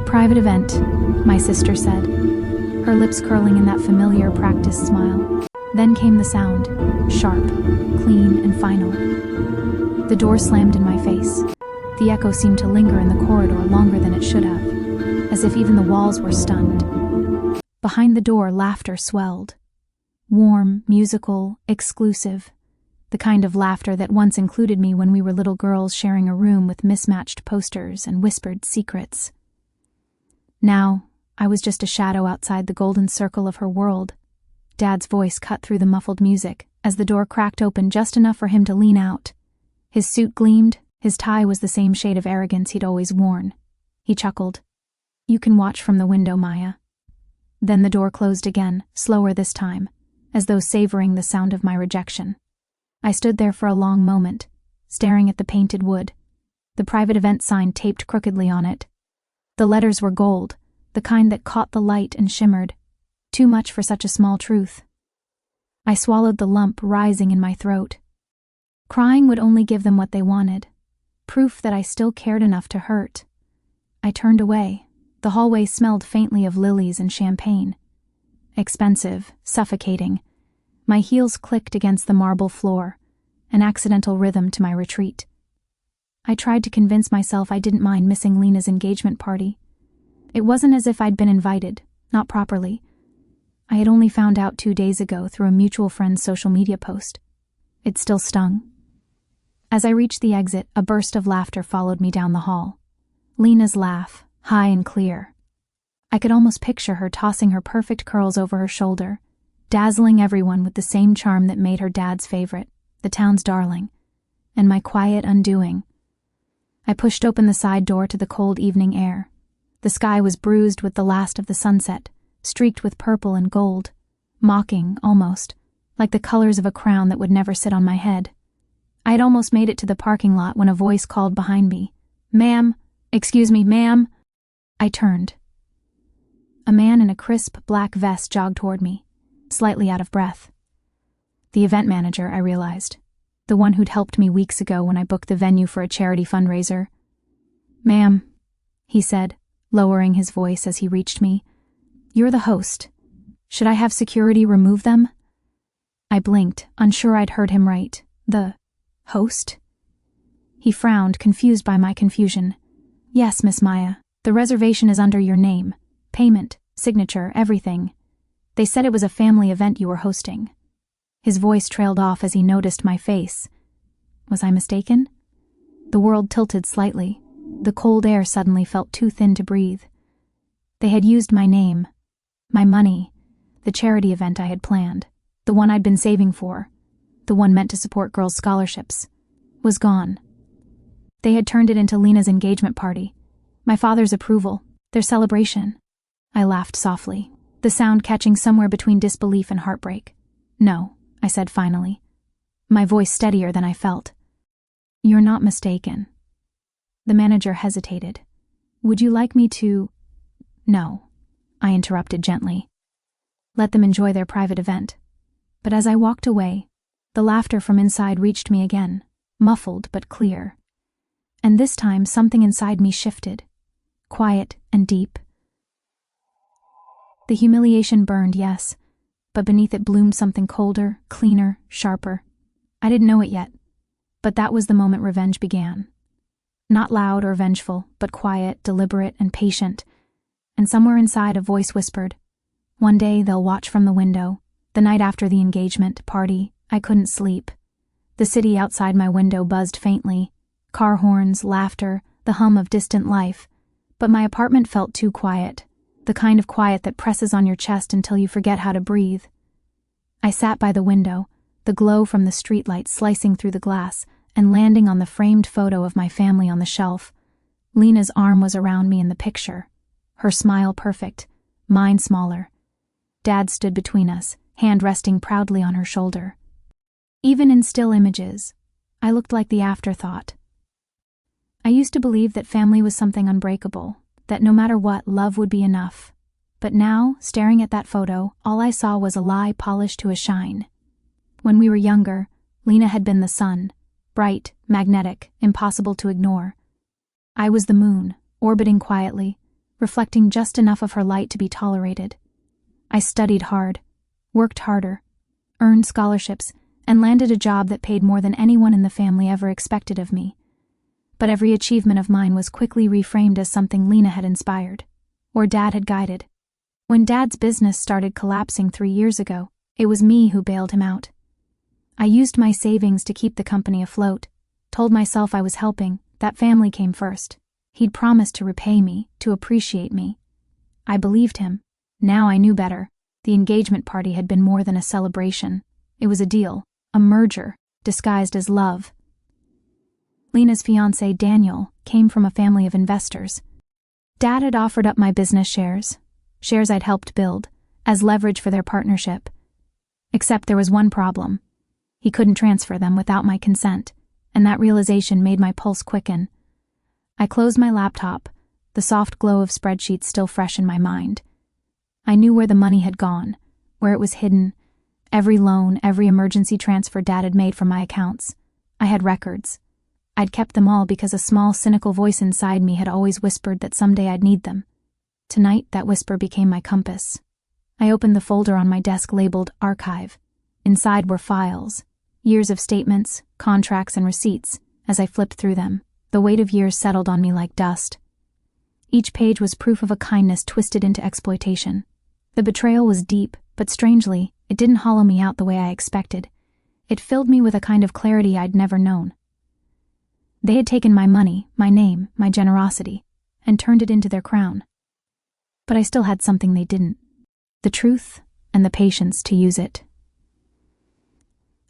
private event, my sister said, her lips curling in that familiar practiced smile. Then came the sound, sharp, clean, and final. The door slammed in my face. The echo seemed to linger in the corridor longer than it should have, as if even the walls were stunned. Behind the door, laughter swelled. Warm, musical, exclusive. The kind of laughter that once included me when we were little girls sharing a room with mismatched posters and whispered secrets. Now, I was just a shadow outside the golden circle of her world. Dad's voice cut through the muffled music as the door cracked open just enough for him to lean out. His suit gleamed, his tie was the same shade of arrogance he'd always worn. He chuckled. "You can watch from the window, Maya." Then the door closed again, slower this time, as though savoring the sound of my rejection. I stood there for a long moment, staring at the painted wood, the private event sign taped crookedly on it. The letters were gold, the kind that caught the light and shimmered. Too much for such a small truth. I swallowed the lump rising in my throat. Crying would only give them what they wanted, proof that I still cared enough to hurt. I turned away. The hallway smelled faintly of lilies and champagne. Expensive, suffocating. My heels clicked against the marble floor, an accidental rhythm to my retreat. I tried to convince myself I didn't mind missing Lena's engagement party. It wasn't as if I'd been invited, not properly. I had only found out 2 days ago through a mutual friend's social media post. It still stung. As I reached the exit, a burst of laughter followed me down the hall. Lena's laugh, high and clear. I could almost picture her tossing her perfect curls over her shoulder, dazzling everyone with the same charm that made her dad's favorite, the town's darling, and my quiet undoing. I pushed open the side door to the cold evening air. The sky was bruised with the last of the sunset, streaked with purple and gold, mocking, almost, like the colors of a crown that would never sit on my head. I had almost made it to the parking lot when a voice called behind me, "Ma'am, excuse me, ma'am." I turned. A man in a crisp black vest jogged toward me, slightly out of breath. The event manager, I realized, the one who'd helped me weeks ago when I booked the venue for a charity fundraiser. "Ma'am," he said, lowering his voice as he reached me, "you're the host. Should I have security remove them?" I blinked, unsure I'd heard him right. "The host?" He frowned, confused by my confusion. "Yes, Miss Maya. The reservation is under your name. Payment, signature, everything. They said it was a family event you were hosting." His voice trailed off as he noticed my face. Was I mistaken? The world tilted slightly. The cold air suddenly felt too thin to breathe. They had used my name, my money, the charity event I had planned, the one I'd been saving for, the one meant to support girls' scholarships, was gone. They had turned it into Lena's engagement party, my father's approval, their celebration. I laughed softly, the sound catching somewhere between disbelief and heartbreak. "No," I said finally, my voice steadier than I felt. "You're not mistaken." The manager hesitated. "Would you like me to—" "No," I interrupted gently. "Let them enjoy their private event." But as I walked away, the laughter from inside reached me again, muffled but clear. And this time something inside me shifted, quiet and deep. The humiliation burned, yes, but beneath it bloomed something colder, cleaner, sharper. I didn't know it yet, but that was the moment revenge began. Not loud or vengeful, but quiet, deliberate, and patient. And somewhere inside a voice whispered, "One day they'll watch from the window." The night after the engagement party, I couldn't sleep. The city outside my window buzzed faintly, car horns, laughter, the hum of distant life, but my apartment felt too quiet, the kind of quiet that presses on your chest until you forget how to breathe. I sat by the window, the glow from the streetlight slicing through the glass and landing on the framed photo of my family on the shelf. Lena's arm was around me in the picture, her smile perfect, mine smaller. Dad stood between us, hand resting proudly on her shoulder. Even in still images, I looked like the afterthought. I used to believe that family was something unbreakable, that no matter what, love would be enough. But now, staring at that photo, all I saw was a lie polished to a shine. When we were younger, Lena had been the sun, bright, magnetic, impossible to ignore. I was the moon, orbiting quietly, reflecting just enough of her light to be tolerated. I studied hard, worked harder, earned scholarships, and landed a job that paid more than anyone in the family ever expected of me. But every achievement of mine was quickly reframed as something Lena had inspired, or Dad had guided. When Dad's business started collapsing 3 years ago, it was me who bailed him out. I used my savings to keep the company afloat, told myself I was helping, that family came first. He'd promised to repay me, to appreciate me. I believed him. Now I knew better. The engagement party had been more than a celebration. It was a deal, a merger, disguised as love. Lena's fiancé, Daniel, came from a family of investors. Dad had offered up my business shares I'd helped build, as leverage for their partnership. Except there was one problem. He couldn't transfer them without my consent, and that realization made my pulse quicken. I closed my laptop, the soft glow of spreadsheets still fresh in my mind. I knew where the money had gone, where it was hidden, every loan, every emergency transfer Dad had made from my accounts. I had records. I'd kept them all because a small, cynical voice inside me had always whispered that someday I'd need them. Tonight, that whisper became my compass. I opened the folder on my desk labeled Archive. Inside were files, years of statements, contracts, and receipts. As I flipped through them, the weight of years settled on me like dust. Each page was proof of a kindness twisted into exploitation. The betrayal was deep, but strangely, it didn't hollow me out the way I expected. It filled me with a kind of clarity I'd never known. They had taken my money, my name, my generosity, and turned it into their crown. But I still had something they didn't: the truth and the patience to use it.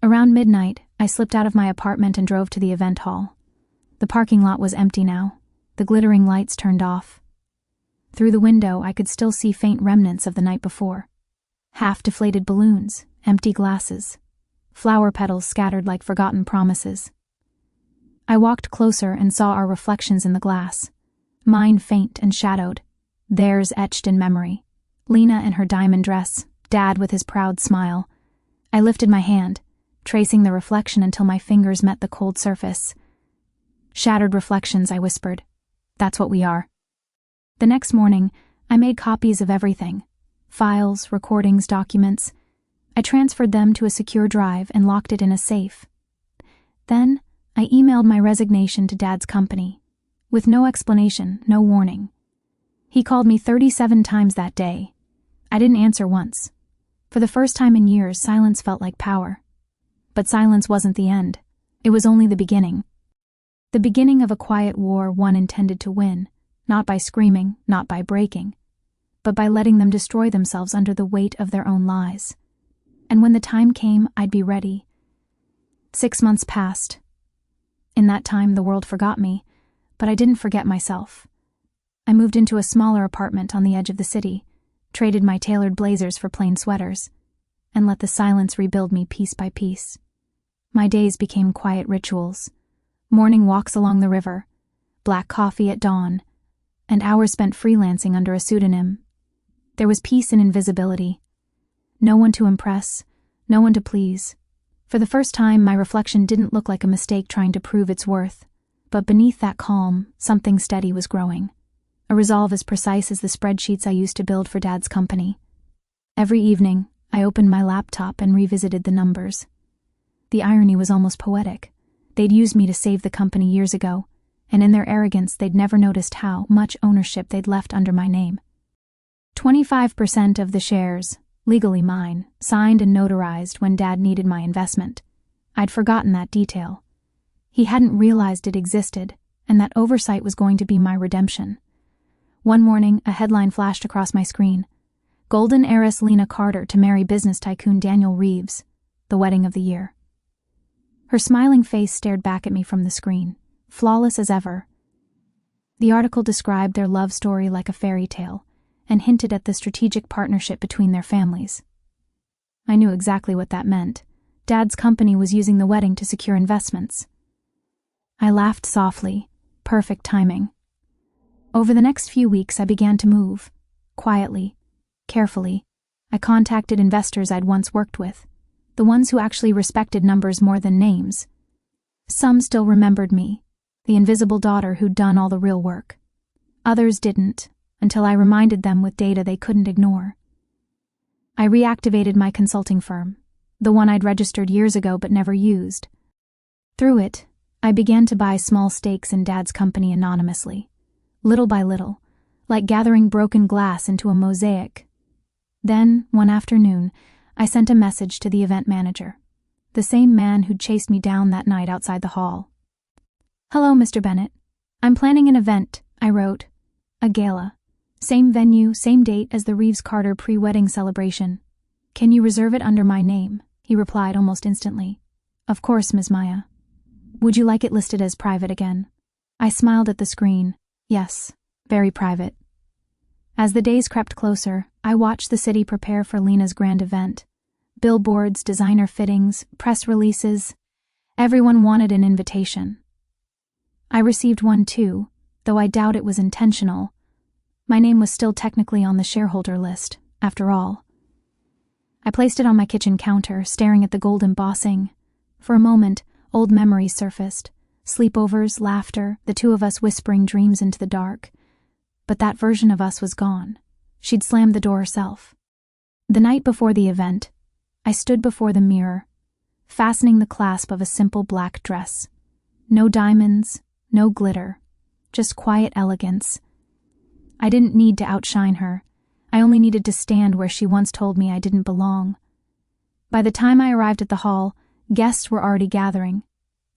Around midnight, I slipped out of my apartment and drove to the event hall. The parking lot was empty now, the glittering lights turned off. Through the window, I could still see faint remnants of the night before. Half-deflated balloons, empty glasses, flower petals scattered like forgotten promises. I walked closer and saw our reflections in the glass, mine faint and shadowed, theirs etched in memory. Lena in her diamond dress, Dad with his proud smile. I lifted my hand, tracing the reflection until my fingers met the cold surface. Shattered reflections, I whispered. That's what we are. The next morning, I made copies of everything. Files, recordings, documents. I transferred them to a secure drive and locked it in a safe. Then, I emailed my resignation to Dad's company, with no explanation, no warning. He called me 37 times that day. I didn't answer once. For the first time in years, silence felt like power. But silence wasn't the end. It was only the beginning. The beginning of a quiet war one intended to win, not by screaming, not by breaking, but by letting them destroy themselves under the weight of their own lies. And when the time came, I'd be ready. 6 months passed. In that time, the world forgot me, but I didn't forget myself. I moved into a smaller apartment on the edge of the city, traded my tailored blazers for plain sweaters, and let the silence rebuild me piece by piece. My days became quiet rituals, morning walks along the river, black coffee at dawn, and hours spent freelancing under a pseudonym. There was peace in invisibility. No one to impress, no one to please. For the first time, my reflection didn't look like a mistake trying to prove its worth, but beneath that calm, something steady was growing. A resolve as precise as the spreadsheets I used to build for Dad's company. Every evening, I opened my laptop and revisited the numbers. The irony was almost poetic. They'd used me to save the company years ago, and in their arrogance they'd never noticed how much ownership they'd left under my name. 25% of the shares, legally mine, signed and notarized when Dad needed my investment. I'd forgotten that detail. He hadn't realized it existed, and that oversight was going to be my redemption. One morning, a headline flashed across my screen. Golden heiress Lena Carter to marry business tycoon Daniel Reeves. The wedding of the year. Her smiling face stared back at me from the screen, flawless as ever. The article described their love story like a fairy tale, and hinted at the strategic partnership between their families. I knew exactly what that meant. Dad's company was using the wedding to secure investments. I laughed softly. Perfect timing. Over the next few weeks, I began to move. Quietly, carefully. I contacted investors I'd once worked with, the ones who actually respected numbers more than names. Some still remembered me, the invisible daughter who'd done all the real work. Others didn't, until I reminded them with data they couldn't ignore. I reactivated my consulting firm, the one I'd registered years ago but never used. Through it, I began to buy small stakes in Dad's company anonymously, little by little, like gathering broken glass into a mosaic. Then, one afternoon, I sent a message to the event manager, the same man who'd chased me down that night outside the hall. "Hello, Mr. Bennett. I'm planning an event," I wrote. "A gala. Same venue, same date as the Reeves-Carter pre-wedding celebration. Can you reserve it under my name?" He replied almost instantly. "Of course, Ms. Maya. Would you like it listed as private again?" I smiled at the screen. Yes, very private. As the days crept closer, I watched the city prepare for Lena's grand event. Billboards, designer fittings, press releases. Everyone wanted an invitation. I received one too, though I doubt it was intentional. My name was still technically on the shareholder list, after all. I placed it on my kitchen counter, staring at the gold embossing. For a moment, old memories surfaced. Sleepovers, laughter, the two of us whispering dreams into the dark. But that version of us was gone. She'd slammed the door herself. The night before the event, I stood before the mirror, fastening the clasp of a simple black dress. No diamonds, no glitter, just quiet elegance. I didn't need to outshine her. I only needed to stand where she once told me I didn't belong. By the time I arrived at the hall, guests were already gathering.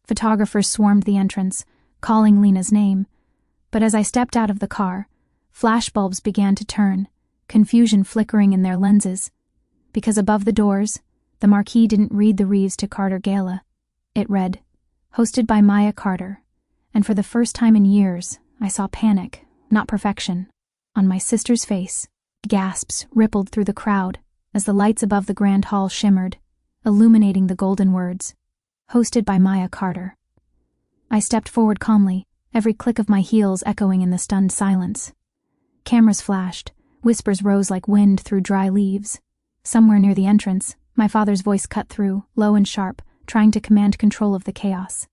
Photographers swarmed the entrance, calling Lena's name. But as I stepped out of the car, flashbulbs began to turn, confusion flickering in their lenses. Because above the doors, the marquee didn't read the Reeves to Carter Gala. It read, "Hosted by Maya Carter." And for the first time in years, I saw panic, not perfection, on my sister's face. Gasps rippled through the crowd as the lights above the grand hall shimmered, illuminating the golden words, "Hosted by Maya Carter." I stepped forward calmly, every click of my heels echoing in the stunned silence. Cameras flashed, whispers rose like wind through dry leaves. Somewhere near the entrance, my father's voice cut through, low and sharp, trying to command control of the chaos.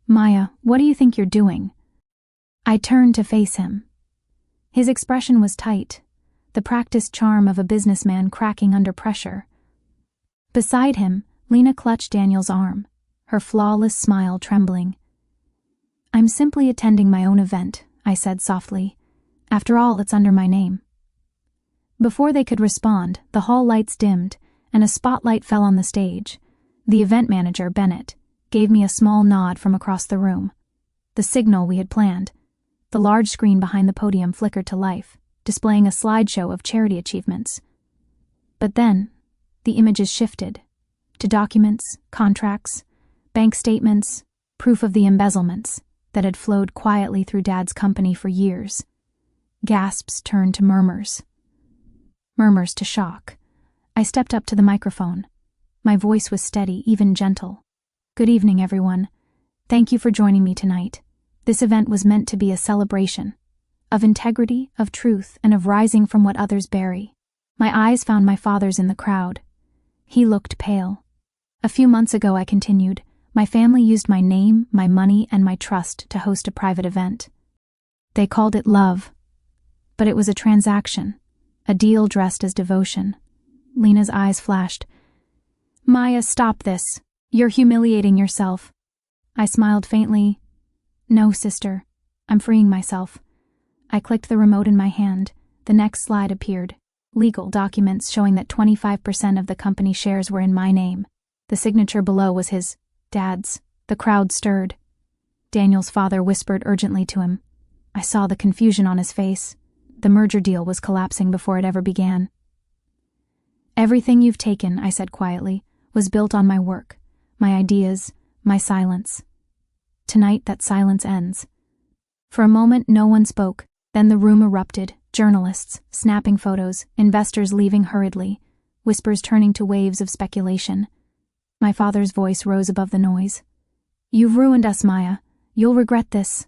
"Maya, what do you think you're doing?" I turned to face him. His expression was tight, the practiced charm of a businessman cracking under pressure. Beside him, Lena clutched Daniel's arm, her flawless smile trembling. "I'm simply attending my own event," I said softly. "After all, it's under my name." Before they could respond, the hall lights dimmed, and a spotlight fell on the stage. The event manager, Bennett, gave me a small nod from across the room. The signal we had planned. The large screen behind the podium flickered to life, displaying a slideshow of charity achievements. But then, the images shifted to documents, contracts, bank statements, proof of the embezzlements that had flowed quietly through Dad's company for years. Gasps turned to murmurs. Murmurs to shock. I stepped up to the microphone. My voice was steady, even gentle. "Good evening, everyone. Thank you for joining me tonight. This event was meant to be a celebration of integrity, of truth, and of rising from what others bury." My eyes found my father's in the crowd. He looked pale. "A few months ago," I continued, "my family used my name, my money, and my trust to host a private event. They called it love. But it was a transaction, a deal dressed as devotion." Lena's eyes flashed. "Maya, stop this. You're humiliating yourself." I smiled faintly. "No, sister. I'm freeing myself." I clicked the remote in my hand. The next slide appeared. Legal documents showing that 25% of the company shares were in my name. The signature below was his, Dad's. The crowd stirred. Daniel's father whispered urgently to him. I saw the confusion on his face. The merger deal was collapsing before it ever began. "Everything you've taken," I said quietly, "was built on my work, my ideas, my silence. Tonight that silence ends." For a moment no one spoke, then the room erupted, journalists, snapping photos, investors leaving hurriedly, whispers turning to waves of speculation. My father's voice rose above the noise. "You've ruined us, Maya. You'll regret this."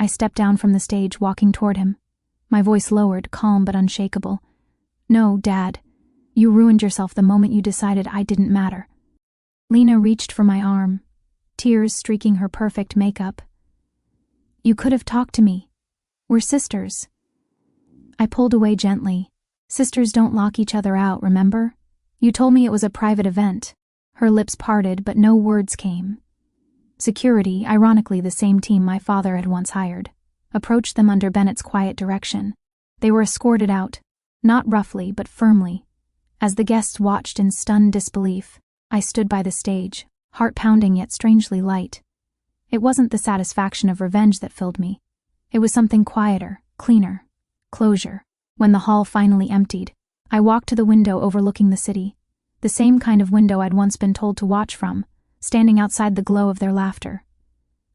I stepped down from the stage, walking toward him. My voice lowered, calm but unshakable. "No, Dad. You ruined yourself the moment you decided I didn't matter." Lena reached for my arm, tears streaking her perfect makeup. "You could have talked to me. We're sisters. I pulled away gently. Sisters don't lock each other out, remember? You told me it was a private event. Her lips parted, but no words came. Security, ironically the same team my father had once hired, approached them under Bennett's quiet direction. They were escorted out, not roughly but firmly. As the guests watched in stunned disbelief, I stood by the stage, heart pounding yet strangely light. It wasn't the satisfaction of revenge that filled me. It was something quieter, cleaner, closure. When the hall finally emptied, I walked to the window overlooking the city, the same kind of window I'd once been told to watch from, standing outside the glow of their laughter.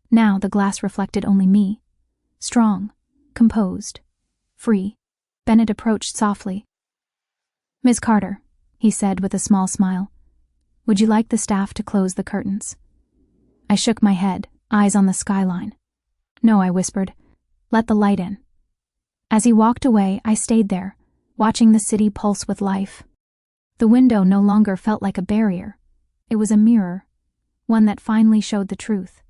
Now the glass reflected only me. Strong, composed, free. Bennett approached softly. "Miss Carter," he said with a small smile, "would you like the staff to close the curtains?" I shook my head, eyes on the skyline. "No," I whispered. "Let the light in." As he walked away, I stayed there, watching the city pulse with life. The window no longer felt like a barrier. It was a mirror, one that finally showed the truth.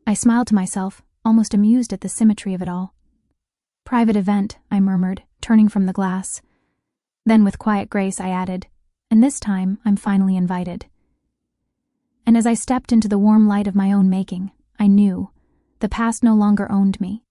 I smiled to myself, almost amused at the symmetry of it all. "Private event," I murmured, turning from the glass. Then with quiet grace I added, "And this time I'm finally invited." And as I stepped into the warm light of my own making, I knew the past no longer owned me.